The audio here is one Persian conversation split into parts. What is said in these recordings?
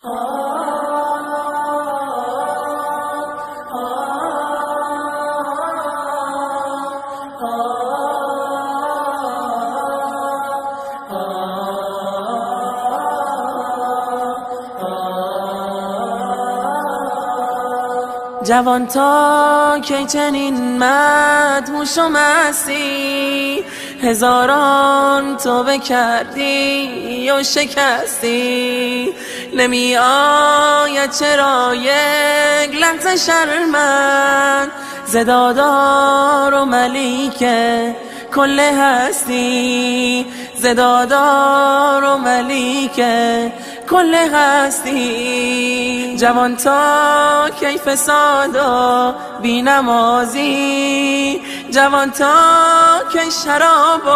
جوان تا کی چنین مدهوش و مستی، هزاران توبه کردی و شکستی. نمی آید چرا یک لحظه شرمند ز دادار و ملیک کل هستی، ز دادار و ملیک کل هستی. جوان تا کی فساد و بینمازی، جوان تا کی شراب و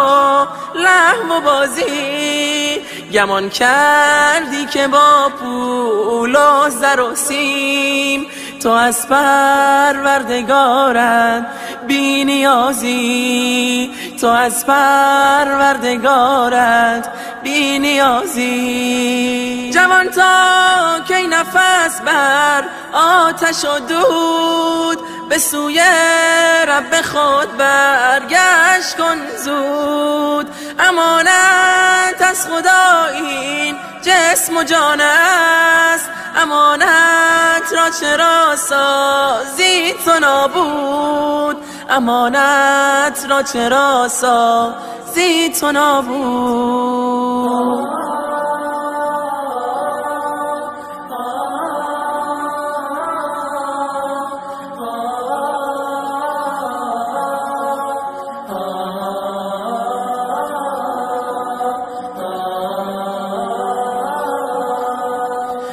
لهو و بازی. گمان کردی که با پول و زر و سیم تو از پروردگارت بی نیازی، تو از پروردگارت بی نیازی. جوان تا کی نفس بر آتش و دود، به سوی رب خود برگشت کن زود. امانت از خدا این جسم و جان است، امانت را چرا سازی تو نابود، امانت را چرا سازی تو نابود.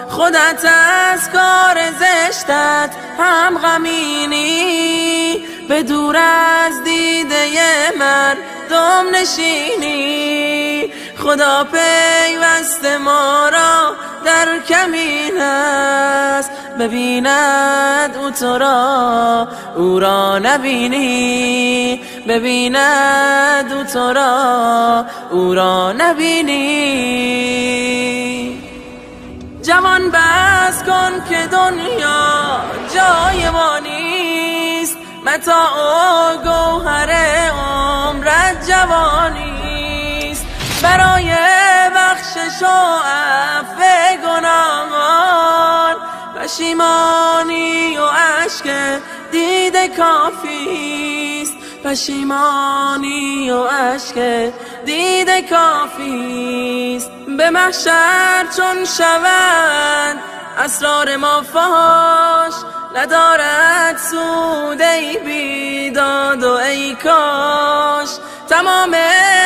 خودت از کار زشتت هم غمینی، به دور از دیده مردم نشینی. خدا پیوسته ما را در کمین است، ببیند او تو را او را نبینی، ببیند او تو را او را نبینی. جوان بس کن که دنیا جای ما نیست، متاع و گوهر عمرت جوانیست. برای بخشش و عفو گناهان پشیمانی و اشک دیده کافیست، پشیمانی و اشک دیده کافیست. به محشر چون شوند اسرار ما فاش، ندارد سود ای بیداد و ای کاش. تمام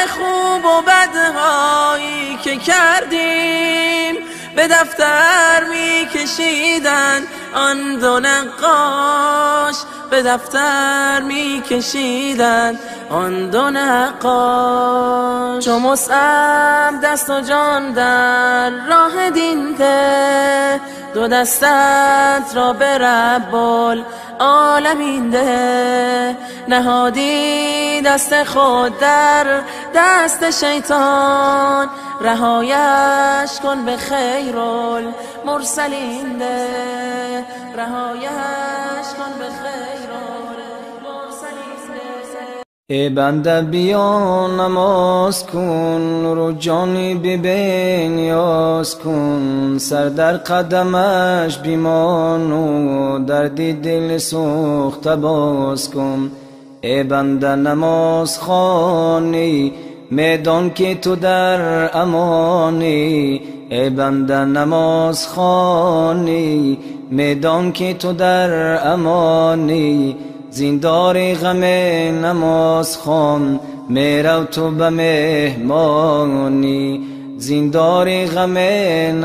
خوب و بدهایی که کردیم به دفتر می کشیدن آن دو نقاش، به دفتر می کشیدن آن دو نقاش. چو مصعب دست و جان در راه دین ده، دو دستت را به رب العالمین ده. نهادی دست خود در دست شیطان، رهایش کن به خیر المرسلین ده، رهایش کن به خیر المرسلین ده. ای بنده بیا نماز کن، رو جانی به نیاز کن. سر در قدمش بیمان و دردی دل سوخته باز کن. ای بنده نماز خوانی، میدان که تو در امانی. ای بنده نماز خوانی، میدان که تو در امانی. زیندار غم نماز خوان، میرو تو به مهمانی. زیندار غم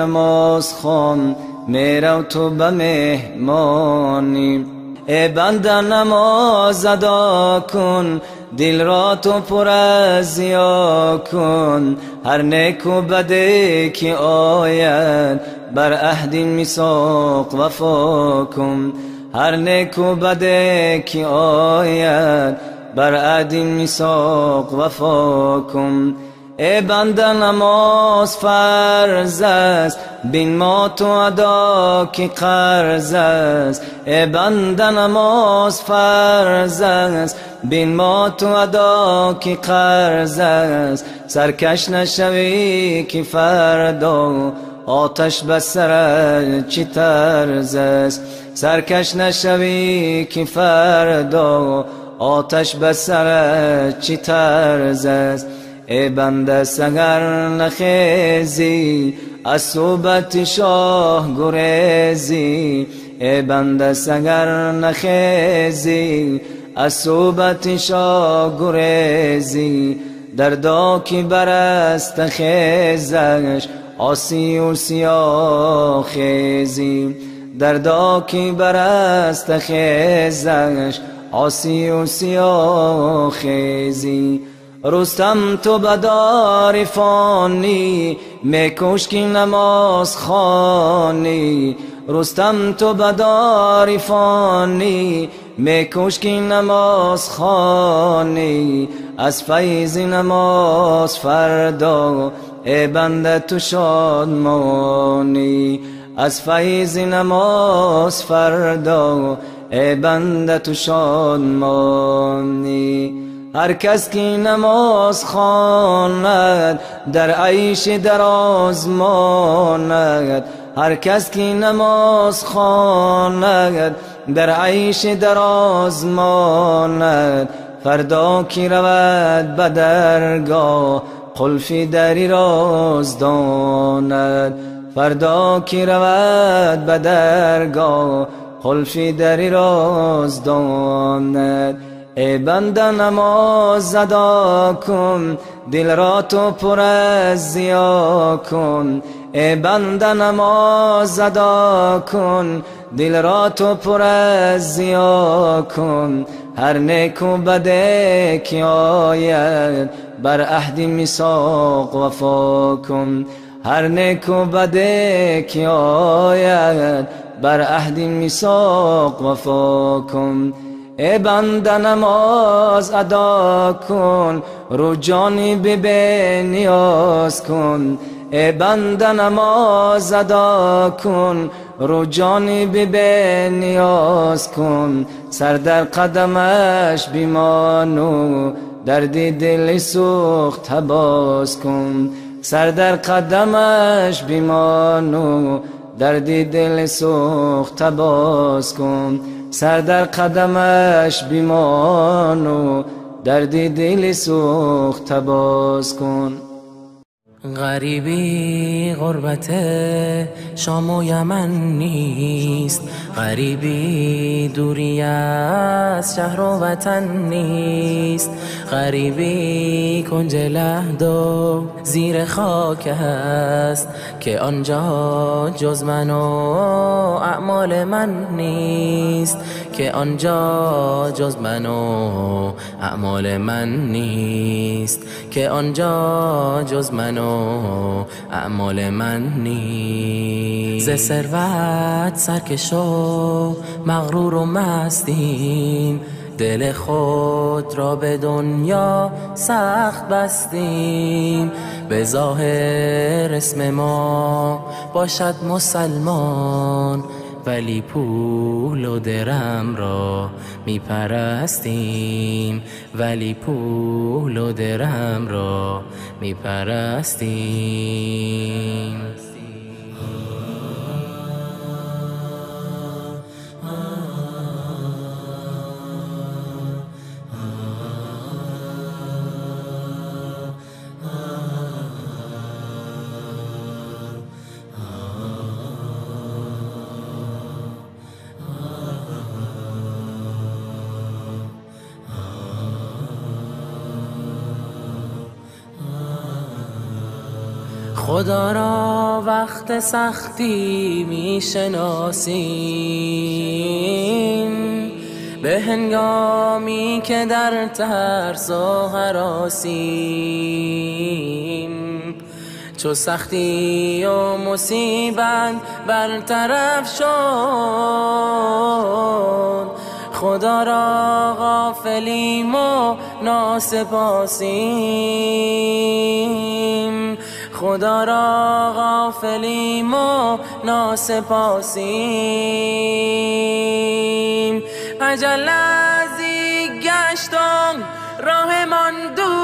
نماز خوان، میرو تو به مهمانی. ای بنده نماز ادا کن، دل را تو پر از ضیا کن. هر نیک و بده که آید بر عهد میثاق وفا کن. هر نیک و بده که آید بر عهد میثاق وفا کن. ای بنده نماز فرض است، بین ما تو ادا کی قرض است. ای بنده نماز فرض است، بین ما تو ادا کی قرض است. سرکش نشوی که فردا آتش به سرت چی طرز است. سرکش نشوی که فردا آتش به سرت چی طرز است. ای بنده سحر نخیزی، از صحبت شاه گریزی. ای بنده سحر نخیزی، از صحبت شاه گریزی. دردا کی برست خیزش، آسی و سیاه خیزی. دردا کی برست خیزش، آسی و سیاه خیزی. رستم تو بدار فانی، میکش کی نماز خوانی. رستم تو بدار فانی، میکش کی نماز خوانی. از فیض نماز فردا ای بنده تو شادمانی. از فیض نماز فردا ای بنده تو شادمانی. هر کس که نماز خواند در عیش دراز ماند. هر کس که نماز خواند در عیش دراز ماند. فردا کی رود به درگاه قلف دری راز داند. فردا کی رود به درگاه قلف دری راز داند. ای بنده نماز ادا کن، دل را تو پر از ضیا کن. ای بنده نماز ادا کن، دل را تو پر از ضیا کن. هر نیک و بده کی آید بر عهد میثاق وفا کن. هر نیک و بده کی آید بر عهد میثاق وفا کن. ای بنده نماز ادا کن، رو جانب بی نیاز کن. ای بنده نماز ادا کن، رو جانب بی نیاز کن. سر در قدمش بیمانو درد دل سوخت باز کن. سر در قدمش بیمانو درد دل سوخت باز کن. سر در قدمش بیمان و درد دل سوخت باز کن. غریبی غربت شام و یمن نیست، غریبی دوری از شهر و وطن نیست. غریبی کنج لحد و زیر خاک است که آنجا جز من و اعمال من نیست. که آنجا جز من و اعمال من نیست. که آنجا جز من و اعمال من نیست. ز ثروت سرکش و مغرور و مستیم، دل خود را به دنیا سخت بستیم. به ظاهر اسم ما باشد مسلمان، ولی پول و درم را می پرستیم. ولی پول و درم را می پرستیم. خدا را وقت سختی می شناسیم، به هنگامی که در ترس و هراسیم. چو سختی و مصیبت برطرف شد، خدا را غافلیم و ناسپاسیم، خدا را غافلیم و ناسپاسیم. اجل نزدیک گشت راهمان دور،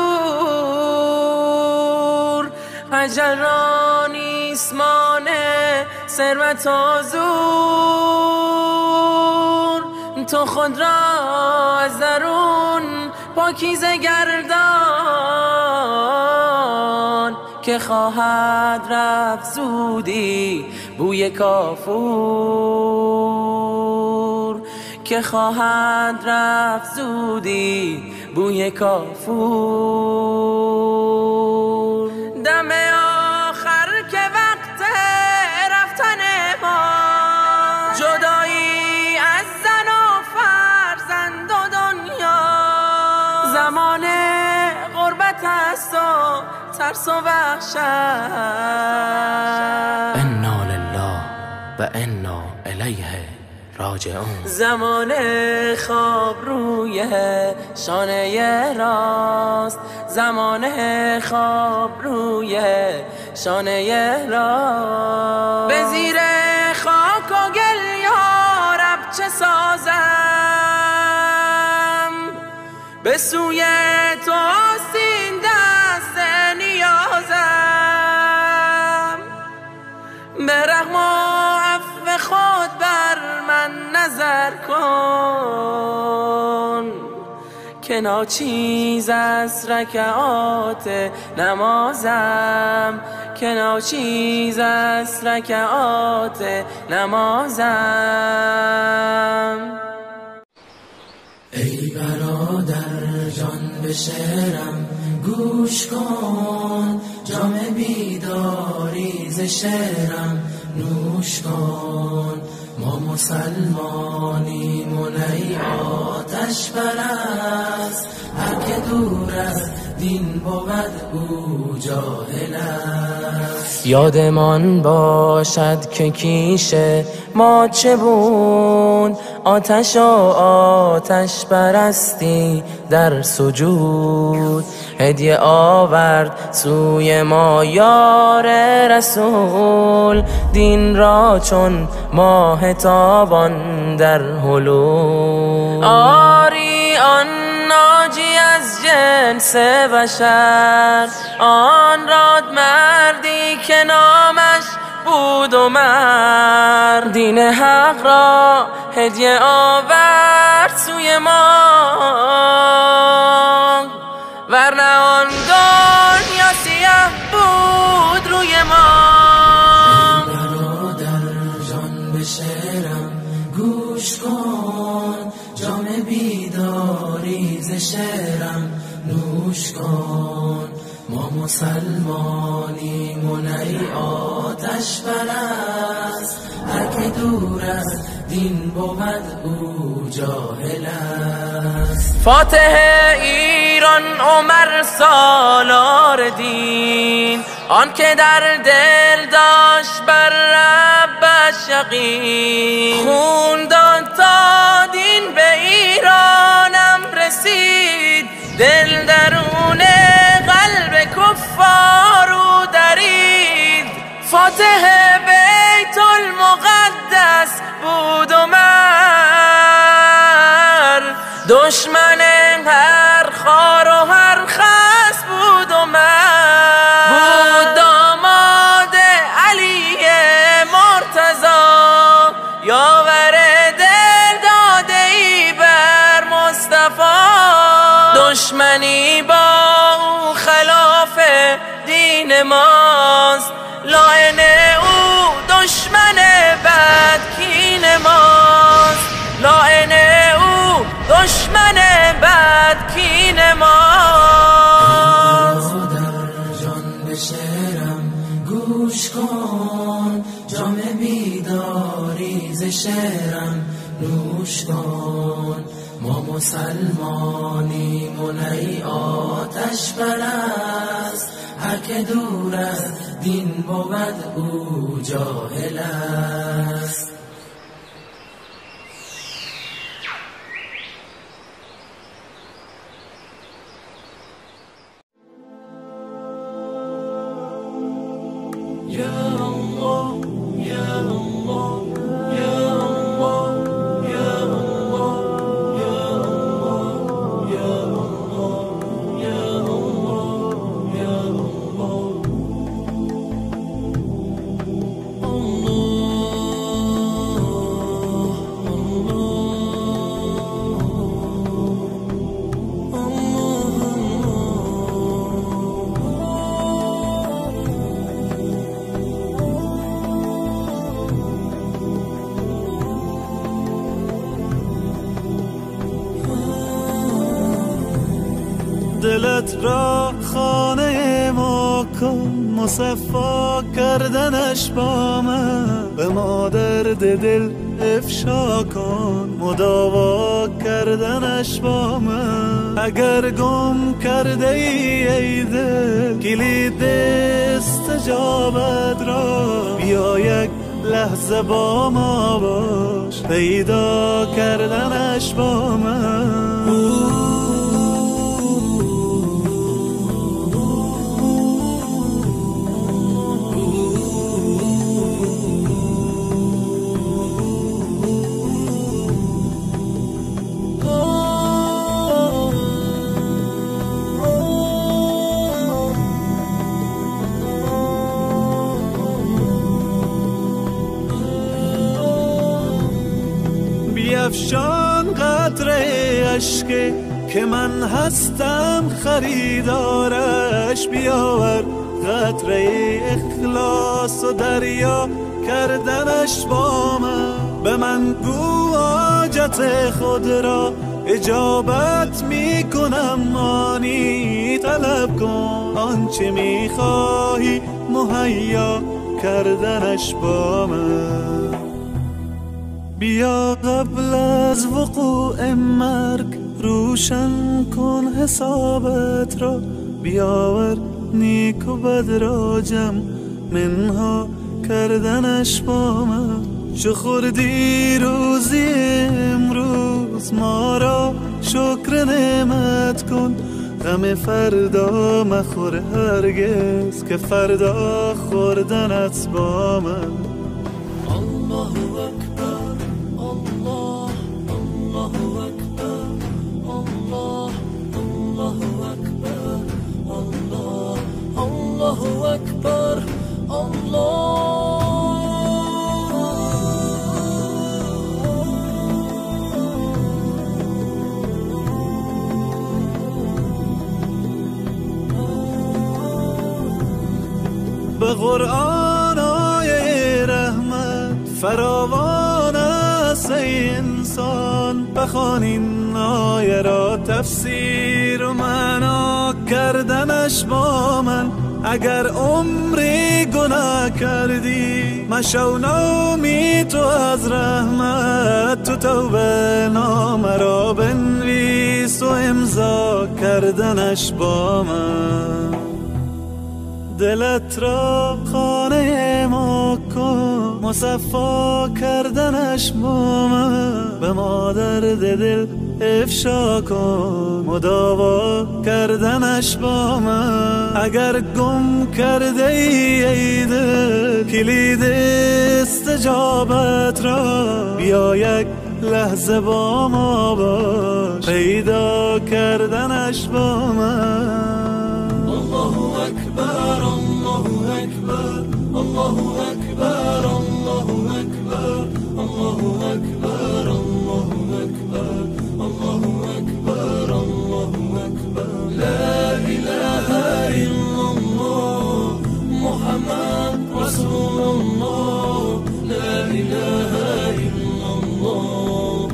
اجل را نیست مانع ثروت و زور. تو خود را از درون پاکیزه گردان، که خواهد رفت زودی بوی کافور، که خواهد رفت زودی بوی کافور. دم آخر که وقت رفتن ما، جدایی از زن و فرزند و دنیا، زمان غربت است و ترس و وحشت. انا لله و انا الیه راجعون. زمان خواب روی شانه راست، زمان خواب روی شانه راست. به زیر خاک و گل یا رب چه سازم، به سوی تو آستین دست نیازم. به رحم و عفو خود بر من نظر کن، که ناچیز از رکعات نمازم، که ناچیز از رکعات نمازم. ای برادر جان به شعرم گوش کن، جام بیداری ز شعرم نوش کن. ما مسلمانیم و نی آتش پرست، هر که دور از دین بود او جاهل است. یادمان باشد که کیش ما چه بود، آتش و آتش پرستی در سجود. هدیه آورد سوی ما یار رسول، دین را چون ماه تابان در هلول. آری آن ناجی از جنس بشر، آن راد مردی که نامش بود عمر. دین حق را هدیه آورد سوی ما، ورنه آن دنیا سیاه بود روی ما. ای برادر جان به شعرم گوش کن، جام بیداری ز شعرم نوش کن. ما مسلمانیم و نی آتش پرست، هر که دور از دین بود او جاهل است. فاتح ایران عمر سالار دین، آن که در دل داشت بر ربش یقین. خون داد تا دین به ایرانم رسید، دل درون قلب کفارو درید. فاتح بیت المقدس بود عمر، دشمن هر خار و هر خس بود عمر. بود داماد علی مرتضی، یاور دل داده ای بر مصطفی. دشمنی با او خلاف دین ماست، لاعن او دشمن بدکین ماست، لاعن او دشمن بدکین ماست. برادر جان به شعرم گوش کن، جام بیداری ز شعرم نوش کن. ما مسلمانیم و نی آتش پرست، هر که دور از دین بود او جاهل است. دلت را خانه ما کن، مصفا کردنش با من به ما درد دل افشا کن، مداوا کردنش با من. اگر گم کرده ای دل کلید استجابت را، بیا یک لحظه با ما باش، پیدا کردنش با من. بیفشان قطره اشک که من هستم خریدارش، بیاور قطره اخلاص و دریا کردنش با من. به من گو حاجت خود را اجابت می کنم، آنی طلب کن آنچه می خواهی مهیا کردنش با من. بیا قبل از وقوع مرگ روشن کن حسابت را، بیاور نیک و بد را جمع منها کردنش با من. چو خوردی روزی امروز ما را شکر نعمت کن، غم فردا مخور هرگز که فردا خوردنت با من. الله اکبر الله الله اکبر الله الله اکبر الله الله اکبر الله. به قرآن آیه رحمت فراوان است ای انسان، بخوان این آیه را تفسیر و معنا کردنش با من. اگر عمری گناه کردی مشو نومی تو از رحمت، تو توبه نامه را بنویس و امضا کردنش با من. دلت را خانه ما کن، مصفا کردنش با من. به ما درد دل افشا کن، مداوا کردنش با من. اگر گم کرده ای دل کلید استجابت را، بیا یک لحظه با ما باش، پیدا کردنش با من. الله اکبر الله اکبر الله اکبر الله اکبر الله اکبر الله اکبر الله اکبر الله اکبر. لا اله الا الله محمد رسول الله، لا اله الا الله.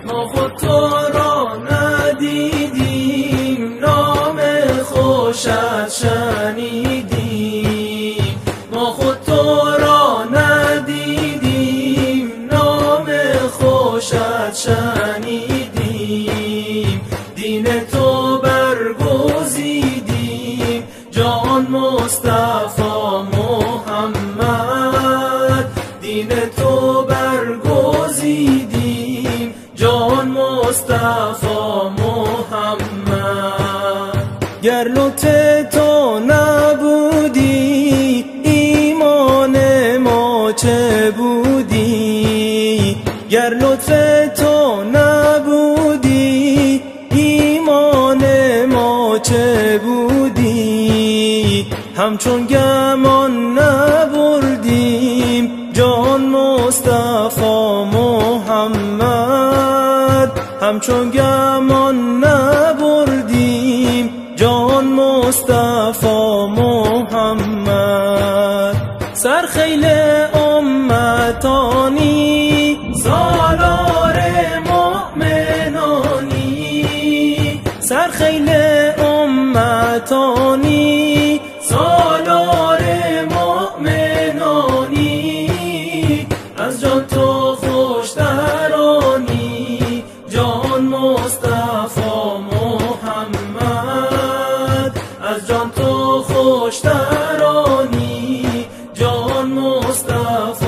ما خود تو را ندیدیم، نام خوشت شنیدیم. ما خود تو را ندیدیم، نام خوشت شنیدیم. دین تو برگزیدیم، جان مصطفی محمد. دین تو برگزیدیم، جان مصطفی محمد. گر لطف تو نبودی ایمان ما چه بودی؟ گر لطف تو نبودی ایمان ما چه بودی؟ همچون گمان نبردیم جان مصطفی محمد، همچون گمان نبردیم مصطفی محمد سرخیل امتانی سالار مؤمنانی سرخیل امتانی سالار مؤمنانی از جان تو خوشترانی جان مصطفی محمد از جان تو خوشترانی جان مصطفی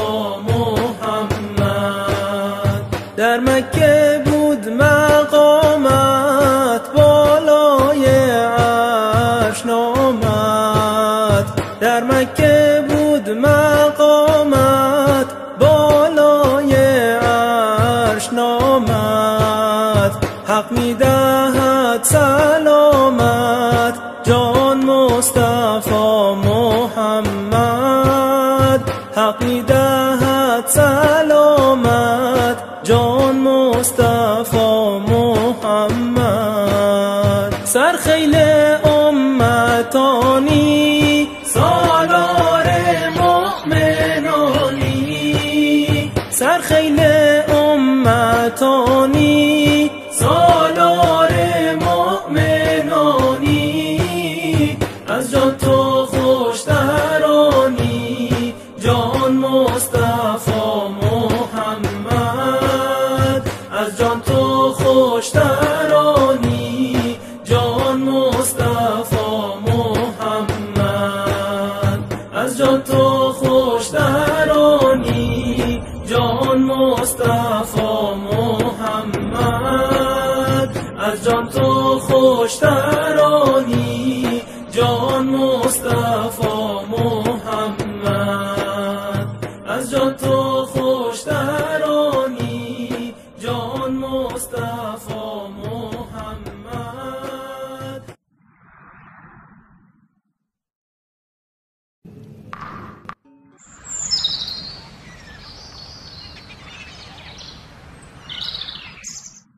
محمد در مکه بود مقامت بالای عرش نامد در مکه بود مقامت بالای عرش نامد حق میدهد سلامت جان مصطفی محمد حق میدهد سلامت جان مصطفی محمد سرخیل امتانی سالار مؤمنانی سرخیل امتانی سالار مؤمنانی از جان تو خوشترانی جان مصطفی محمد از جان تو خوشترانی جان مصطفی محمد از جان تو خوشترانی جان مصطفی محمد از جان تو خوشترانی جان مصطفی محمد از جان تو خوشترانی جان مصطفی محمد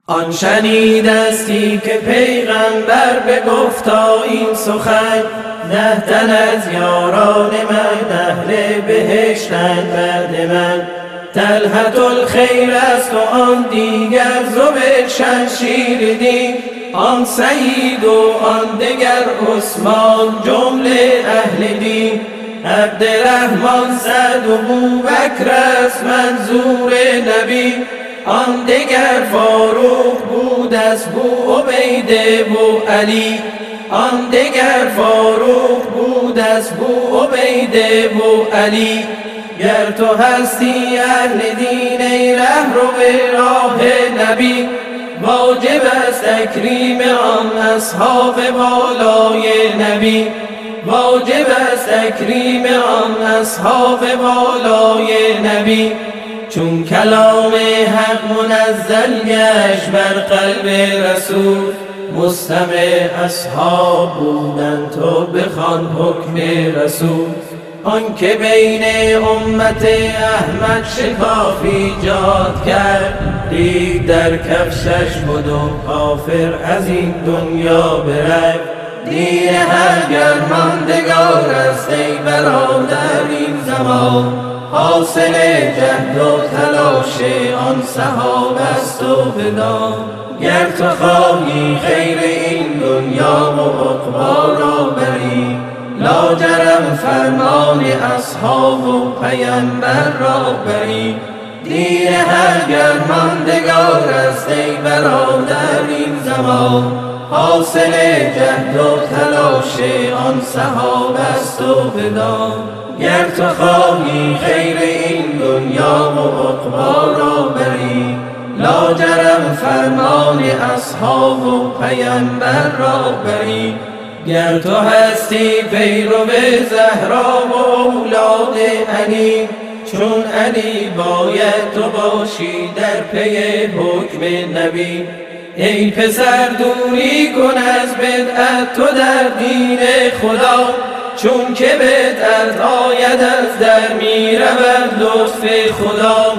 آن شنیدستی که پیغمبر بگفتا این سخن 10 تن از یاران من اهل بهشتند بعد من طلحة الخیر است و آن دیگر ذوالفضل شمشیر دین آن سعید و آن دگر عثمان جمله اهل دین عبدالرحمن سعد و بوبکر است منظور نبی آن دگر فاروق بود از بو عبیده بو علی آن دگر فاروق بود از بو عبیده بو علی گر تو هستی اهل دین ای رهرو به راه نبی واجب است تکریم آن اصحاب بالای نبی واجب است تکریم آن اصحاب بالای نبی چون کلام حق منزل گشت بر قلب رسول مستمع اصحاب بودن تو بخوان حکم رسول آن که بین امت احمد شکاف ایجاد کرد دید در کفشش بود و کافر از این دنیا برفت دین هر گرماندگار است ای برادر این زمان حاصل جهد و تلاش آن صحابه است و بدان گر تو خواهی خیر این دنیا و عقبی را بری لاجرم فرمان اصحاب و پیمبر را بری دین هر گرماندگار است ای برادر این زمان حاصل جهد و تلاش آن صحابه است و بدان گر تو خواهی خیر این دنیا و عقبی را بری لاجرم فرمان اصحاب و پیمبر را بری گر تو هستی پیرو زهرا و اولاد علی چون علی باید تو باشی در پی حکم نبی ای پسر دوری کن از بدعت تو در دین خدا چون که بدعت آید از در می رود لطف خدا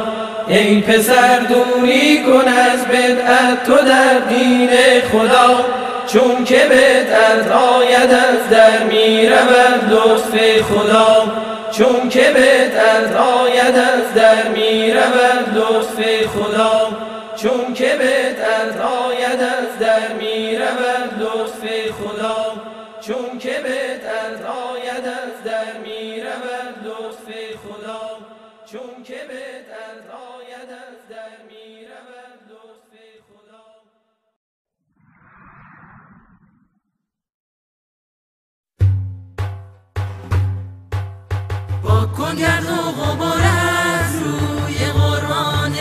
ای پسر دوری کن از بدعت تو در دین خدا چون که به درد آید از در می رود لطف خدا، چون که به درد آید از در می رود لطف خدا، چون که به درد آید از در می رود لطف خدا، چون که به درد آید از در می رود لطف خدا، چون که به درد آید از در می رود لطف خدا. پاک کن گرد و غبار از روی قرآن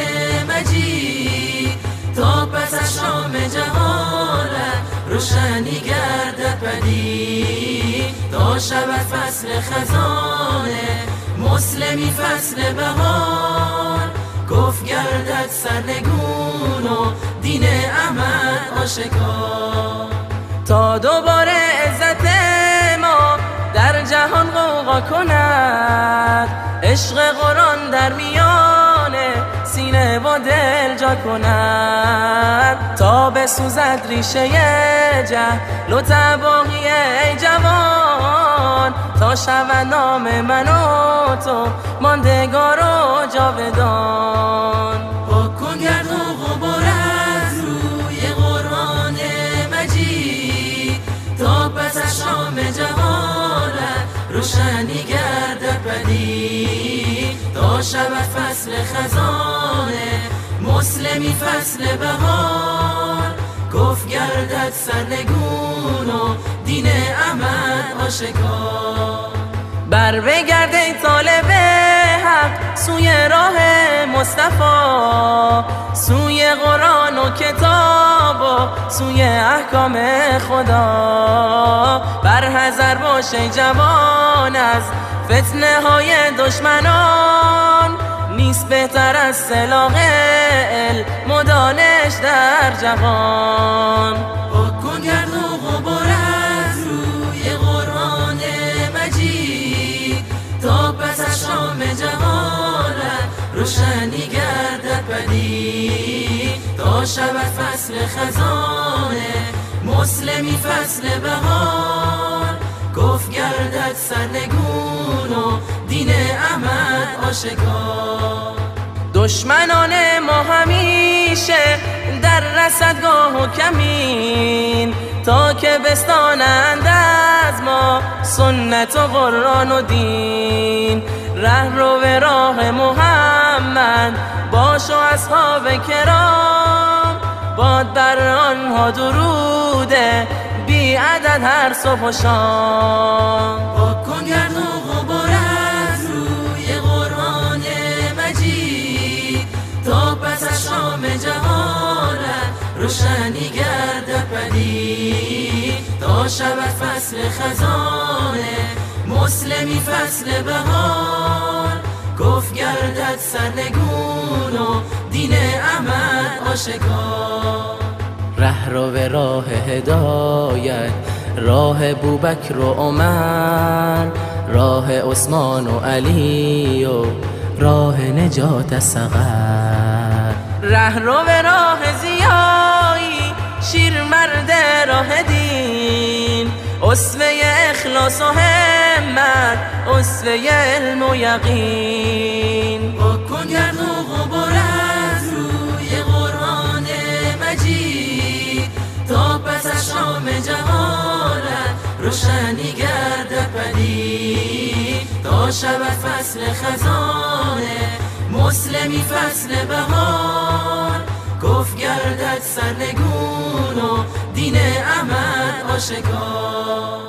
مجید، تا پس از شام جهالت روشنی گردد پدید، تا شود فصل خزانه مسلمی فصل بهار، کفر گردد سرنگون و دین احمد آشکار، تا دوباره عزت ما در جهان غوغا کند، عشق قرآن در میان سینه و دل جا کند، تا بسوزد ریشه جهل و تباهی ای جوان، تا شود نام من و تو ماندگار و جاودان. پاک کن گرد و غبار از روی قرآن مجید، تا پس از شام جهالت روشنی گردد پدید، تا شود فصل خزانه مسلمی فصل بهار، کفر گردد سرنگون و دین احمد آشکار. بر بگرد ای طالب حق سوی راه مصطفی، سوی قرآن و کتاب و سوی احکام خدا، بر حذر باش ای جوان از فتنه های دشمنان، نیست بهتر از سلاح علم و دانش در جهان. پاک کن گرد و غبار از روی قرآن مجید، تا پس از شام جهالت روشنی گردد پدید، تا شود فصل خزانه مسلمی فصل بهار، کفر گردد سرنگون و دین احمد آشکار. دشمنان ما همیشه در رصدگاه و کمین، تا که بستانند از ما سنت و قرآن و دین، ره رو به راه محمد باش و اصحاب کرام، باد بر آنها دروده بی عدد هر صبح و شام. پاک کن گرد و غبار از روی قرآن مجید، تا پس از شام جهالت روشنی گردد پدید، تا شود فصل خزانه مسلمی فصل بهار، کفر گردد سرنگون و دین احمد آشکار. ره رو به راه هدایت، راه بوبکر و عمر، راه عثمان و علی و راه نجات صغر، ره رو به راه زیایی شیر مرد راه دین، اسوه اخلاص و همت اسوه علم و یقین. پاک کن گرد و غبار از روی قرآن مجید، تا پس از شام جهالت روشنی گردد پدید، تا شود فصل خزانه مسلمی فصل بهار، کفر گردد سرنگون و دین احمد آشکار.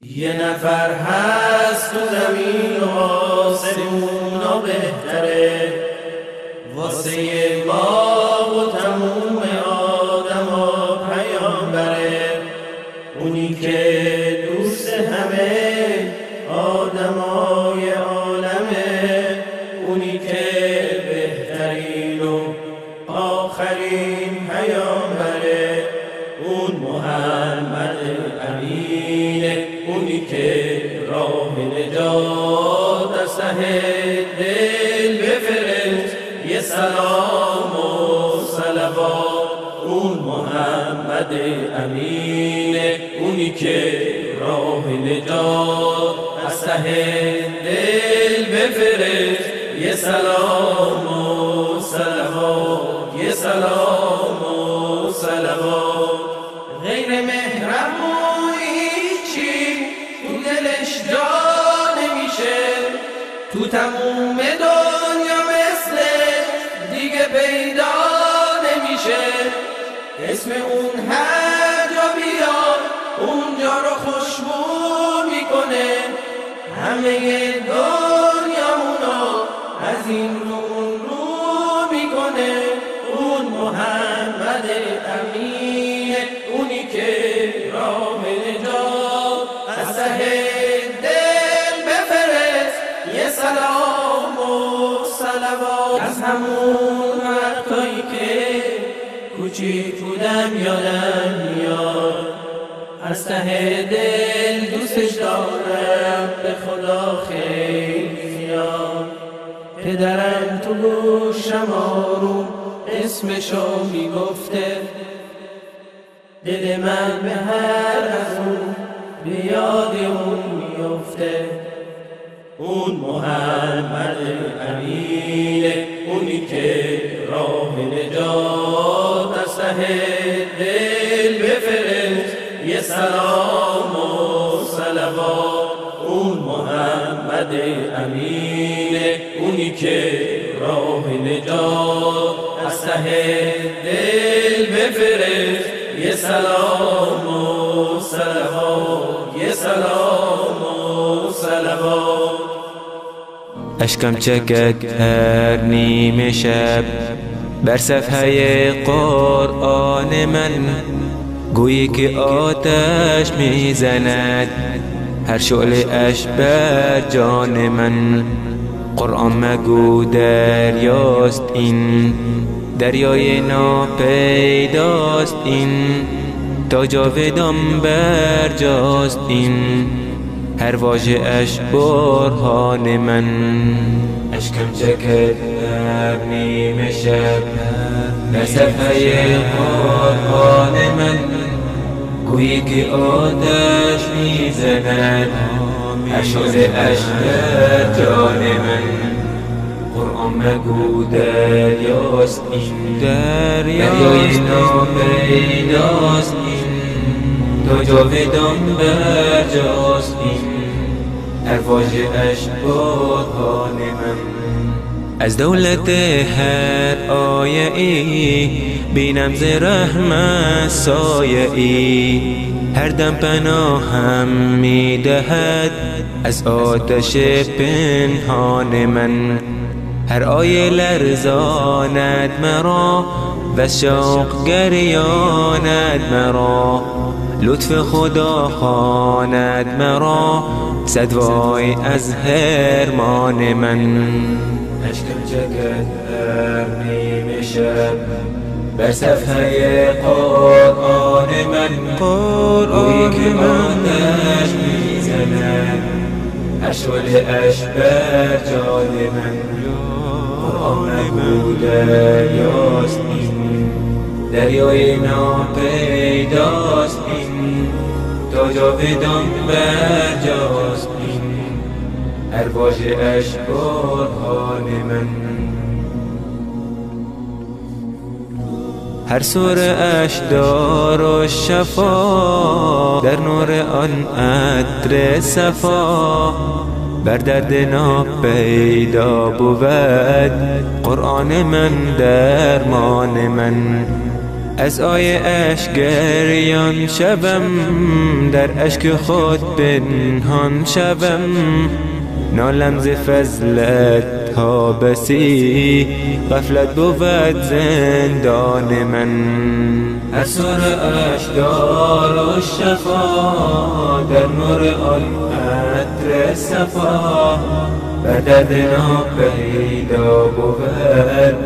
یه نفر هست تو زمین و آسمونا بهتره، واسه ما و تموم آدما پیامبره، اونی که دوست همه آدمای عالمه، اونی که بهترین و آخرین پیامبره، اون محمد امینه، اونی که راه نجات ته دل بفرست یه سلام و صلوات. اون محمد امینه، اونی که راه نجات. از ته دل بفرست یه سلام و صلوات، یه سلام و صلوات. غیر مهربون هیچی تو دلش جا نمیشه، تو تموم دنیا مثل دیگه پیدا نمیشه. اسم اون هر جا بیاد اونجا رو خوشبو میکنه، همه دنیامونو از این رو اون رو میکنه. اون محمد امینه، اونی که راه نجات. از ته دل بفرست یه سلام و صلوات. از همون وقتایی که کوچیک بودم یادم میاد، از ته دل دوستش دارم به خدا خیلی زیاد. پدرم تو گوشم آروم اسمشو میگفته، دل من به هر از اون به یاد اون میفته. اون محمد امینه، اونی که راه نجات. از ته دل بفرست یه سلام و صلوات. اون محمد امینه، اونی که راه نجات. از ته دل بفرست یه سلام و صلوات، یه سلام و صلوات. اشکم چکد هر نیمه شب بر صفحه قرآن من، گویی که آتش میزند هر شعله اش بر جان من. قرآن مگو دریاست این، دریای ناپیداست این، تا جاودان بر جاست این، هر واژه اش برهان من. اشکم چکد هر نیمه شب در صفحه قرآن من، گویی که آتش میزند هر شعله اش در جان من. قرآن مگو دریاست این، دریای ناپیداست این، تا جاودان بر جاست این، هر واژه اش برهان من. از دولت هر آیه ای بینم ز رحمت سایه ای، هر دم پناهم میدهد از آتش پنهان من. هر آیه لرزاند مرا و شوق گریاند مرا، لطف خدا خواند مرا صد وای از حرمان من. اشکم چکد هر نیمه شب بر صفحه قرآن من، گویی که آتش میزند هر شعله اش بر جان من. قرآن مگو دریاست این، دریای ناپیداست این، تا جاودان بر جاست این، هر واژه اش برهان من. هر سوره اش دار و شفا، در نور آن عطر صفا، بر درد ناپیدا بود قرآن من درمان من. از آیه اش گریان شوم، در اشک خود پنهان شوم، نالم ز فضلت ها بسی، غفلت بود زندان من. هر سوره اش دار و شفا، در نور آن عطر صفا، بر درد ناپیدا بود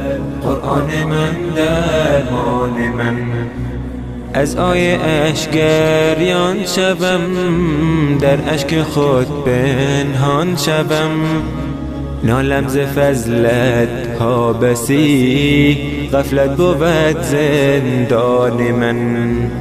قرآن من درمان من. از آیه اش گریان شوم، در اشک خود پنهان شوم، نالم ز فضلت ها بسی غفلت بود زندان من.